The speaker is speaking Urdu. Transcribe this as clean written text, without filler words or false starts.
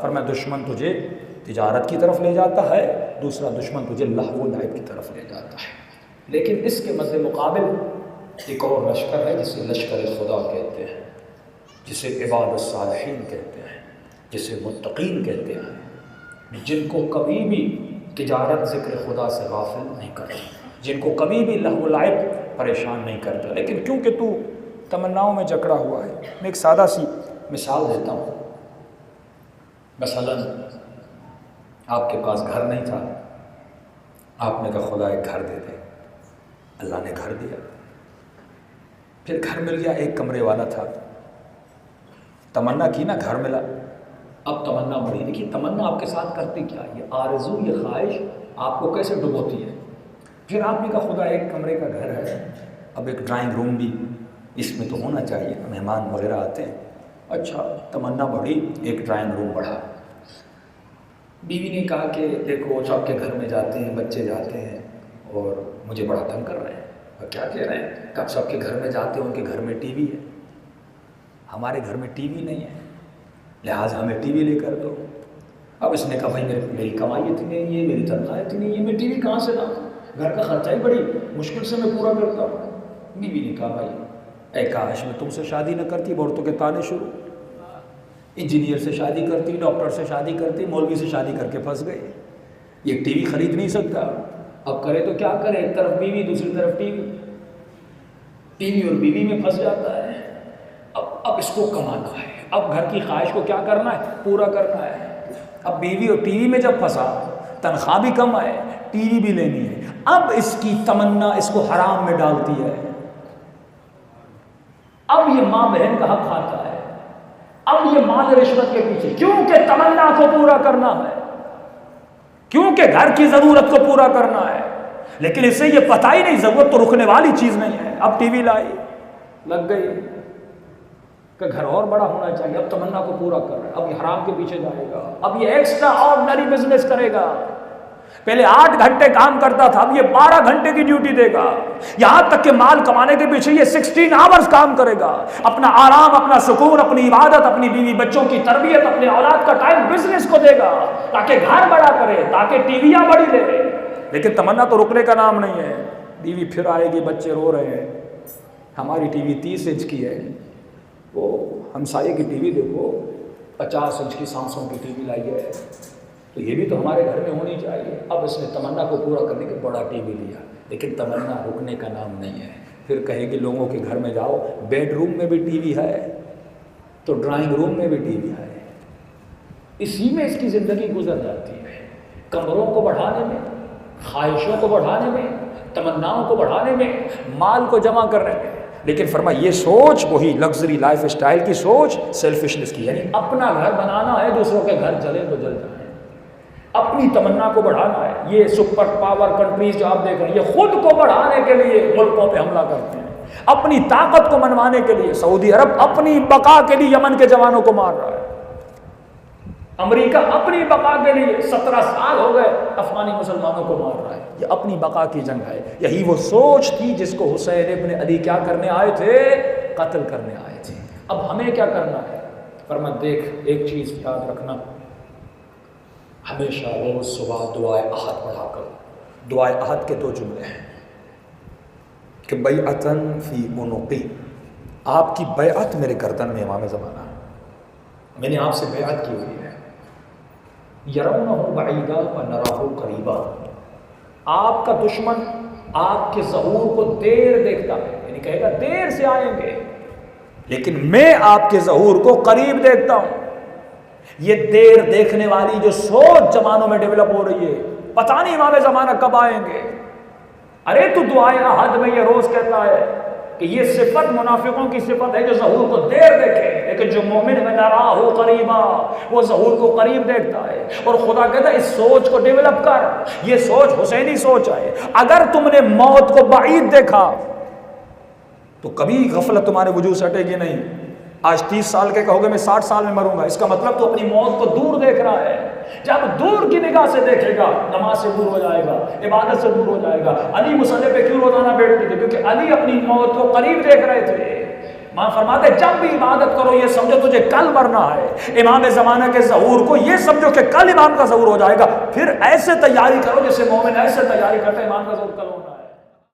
فرمایا دشمن تجھے تجارت کی طرف لے جاتا ہے، دوسرا دشمن تجھے لہو و لعب کی طرف لے جاتا ہے، لیکن اس کے مد مقابل ایک اور لشکر ہے جسے لشکر خدا کہتے ہیں، جسے عباد الصالحین کہتے ہیں، جسے متقین کہتے ہیں، جن کو کبھی بھی تجارت ذکر خدا سے غافل نہیں کرتی، جن کو کبھی بھی لہو و لعب پریشان نہیں کرتا۔ لیکن کیونکہ تو تمناؤں میں جکڑا ہوا ہے، میں ایک سادہ سی مثال دیتا ہوں۔ مثلاً آپ کے پاس گھر نہیں تھا، آپ نے کہا خدا ایک گھر دے دے، اللہ نے گھر دیا، پھر گھر مل گیا، ایک کمرے والا تھا، تمنا کی نا، گھر ملا، اب تمنا بڑھی۔ دیکھیے تمنا آپ کے ساتھ کرتی کیا، یہ آرزو، یہ خواہش آپ کو کیسے ڈبوتی ہے۔ پھر آپ نے کہا خدا ایک کمرے کا گھر ہے، اب ایک ڈرائنگ روم بھی اس میں تو ہونا چاہیے، مہمان وغیرہ آتے ہیں، اچھا تمنا بڑھی، ایک ڈرائنگ روم بڑھا۔ بیوی نے کہا کہ دیکھو سب کے گھر میں جاتے ہیں، بچے جاتے ہیں اور مجھے بڑا تنگ کر رہے ہیں۔ اور کیا کہہ رہے ہیں کہ آپ سب کے گھر میں جاتے ہیں، ان کے گھر میں ٹی وی ہے، ہمارے گھر میں ٹی وی نہیں ہے، لہٰذا ہمیں ٹی وی لے کر دو۔ اب اس نے کہا بھائی میری کمائی اتنی نہیں ہے، میری تنخواہ اتنی نہیں ہے، میں ٹی وی کہاں سے لاؤں، گھر کا خرچہ ہی بڑی مشکل سے میں پورا کرتا ہوں۔ بیوی نے کہا بھائی اے کاش میں تم سے شادی نہ کرتی، عورتوں کے تانے شروع، انجینئر سے شادی کرتی، ڈاکٹر سے شادی کرتی، مولوی سے شادی کر کے پھنس گئے، یہ ٹی وی خرید نہیں سکتا، اب کرے تو کیا کرے، ایک طرف بیوی دوسری طرف ٹی وی اور بیوی میں پھنس جاتا ہے۔ اب اس کو کمانا ہے، اب گھر کی خواہش کو کیا کرنا ہے، پورا کرنا ہے۔ اب بیوی اور ٹی وی میں جب پھنسا، تنخواہ بھی کم آئے، ٹی وی بھی لینی ہے، اب اس کی تمنا اس کو حرام میں ڈالتی ہے۔ اب یہ ماں بہن کا حق کھاتا ہے، اب یہ مال رشوت کے پیچھے، کیونکہ تمنا کو پورا کرنا ہے، کیونکہ گھر کی ضرورت کو پورا کرنا ہے، لیکن اسے یہ پتہ ہی نہیں ضرورت تو رکنے والی چیز نہیں ہے۔ اب ٹی وی لائی، لگ گئی کہ گھر اور بڑا ہونا چاہیے، اب تمنا کو پورا کر رہا ہے، اب یہ حرام کے پیچھے جائے گا، اب یہ ایکسٹرا آرڈنری بزنس کرے گا، پہلے 8 گھنٹے کام کرتا تھا، اب یہ 12 گھنٹے کی ڈیوٹی دے گا، یہاں تک کہ مال کمانے کے پیچھے یہ 16 آورز کام کرے گا، اپنا آرام، اپنا سکون، اپنی عبادت، اپنی بیوی بچوں کی تربیت، اپنے اولاد کا ٹائم بزنس کو دے گا تاکہ گھر بڑا کرے، تاکہ ٹی ویاں بڑی لے۔ لیکن تمنا تو رکنے کا نام نہیں ہے، بیوی پھر آئے گی، بچے رو رہے ہیں، ہماری ٹی وی 30 انچ کی ہے، وہ ہمسائے کی ٹی وی دیکھو 50 انچ کی سامسنگ کی ٹی وی لائی ہے، تو یہ بھی تو ہمارے گھر میں ہونی چاہیے۔ اب اس نے تمنا کو پورا کرنے کے بڑا ٹی وی لیا، لیکن تمنا رکنے کا نام نہیں ہے۔ پھر کہے کہ لوگوں کے گھر میں جاؤ، بیڈ روم میں بھی ٹی وی ہے تو ڈرائنگ روم میں بھی ٹی وی ہے، اسی میں اس کی زندگی گزر جاتی ہے، کمروں کو بڑھانے میں، خواہشوں کو بڑھانے میں، تمناؤں کو بڑھانے میں، مال کو جمع کرنے میں۔ لیکن فرمایا یہ سوچ وہی لگژری لائف اسٹائل کی سوچ، سیلفشنس کی، یعنی اپنا گھر بنانا ہے، دوسروں کے گھر جلے تو جل جائیں، اپنی تمنا کو بڑھانا ہے۔ یہ سپر پاور کنٹریز جو آپ دیکھ رہے ہیں، یہ خود کو بڑھانے کے لیے ملکوں پہ حملہ کرتے ہیں، اپنی طاقت کو منوانے کے لیے۔ سعودی عرب اپنی بقا کے لیے یمن کے جوانوں کو مار رہا ہے، امریکہ اپنی بقا کے لیے 17 سال ہو گئے افغانی مسلمانوں کو مار رہا ہے، یہ اپنی بقا کی جنگ ہے۔ یہی وہ سوچ تھی جس کو حسین ابن علی کیا کرنے آئے تھے، قتل کرنے آئے تھے۔ اب ہمیں کیا کرنا ہے؟ فرمایا دیکھ ایک چیز یاد رکھنا، ہمیشہ روز صبح دعائے احد پڑھا کرو۔ دعائے احد کے 2 جملے ہیں کہ بیعتن فی عنقی، آپ کی بیعت میرے گردن میں امام زمانہ، میں نے آپ سے بیعت کی ہوئی ہے۔ یرونہ بعیدا ونراہ قریبا، آپ کا دشمن آپ کے ظہور کو دیر دیکھتا ہے، یعنی کہے گا دیر سے آئیں گے، لیکن میں آپ کے ظہور کو قریب دیکھتا ہوں۔ یہ دیر دیکھنے والی جو سوچ زمانوں میں ڈیولپ ہو رہی ہے، پتہ نہیں امام زمانہ کب آئیں گے۔ ارے تو دعائے احد میں یہ روز کہتا ہے کہ یہ صفت منافقوں کی صفت ہے جو ظہور کو دیر دیکھے، لیکن جو مومن ہے نراہ قریبا، وہ ظہور کو قریب دیکھتا ہے۔ اور خدا کہتا ہے اس سوچ کو ڈیولپ کر، یہ سوچ حسینی سوچ ہے۔ اگر تم نے موت کو بعید دیکھا تو کبھی غفلت تمہارے وجود سے ہٹے گی نہیں۔ آج 30 سال کے کہو گے میں 60 سال میں مروں گا، اس کا مطلب تو اپنی موت کو دور دیکھ رہا ہے۔ جب دور کی نگاہ سے دیکھے گا، نماز سے دور ہو جائے گا، عبادت سے دور ہو جائے گا۔ علی مصلی پہ کیوں روزانہ بیٹھتے تھے؟ کیونکہ علی اپنی موت کو قریب دیکھ رہے تھے۔ ماں فرماتے جب بھی عبادت کرو یہ سمجھو تجھے کل مرنا ہے، امام زمانہ کے ظہور کو یہ سمجھو کہ کل امام کا ظہور ہو جائے گا، پھر ایسے تیاری کرو جیسے مومن ایسے تیاری کرتے ہیں امام کا ظہور کل ہونا ہے۔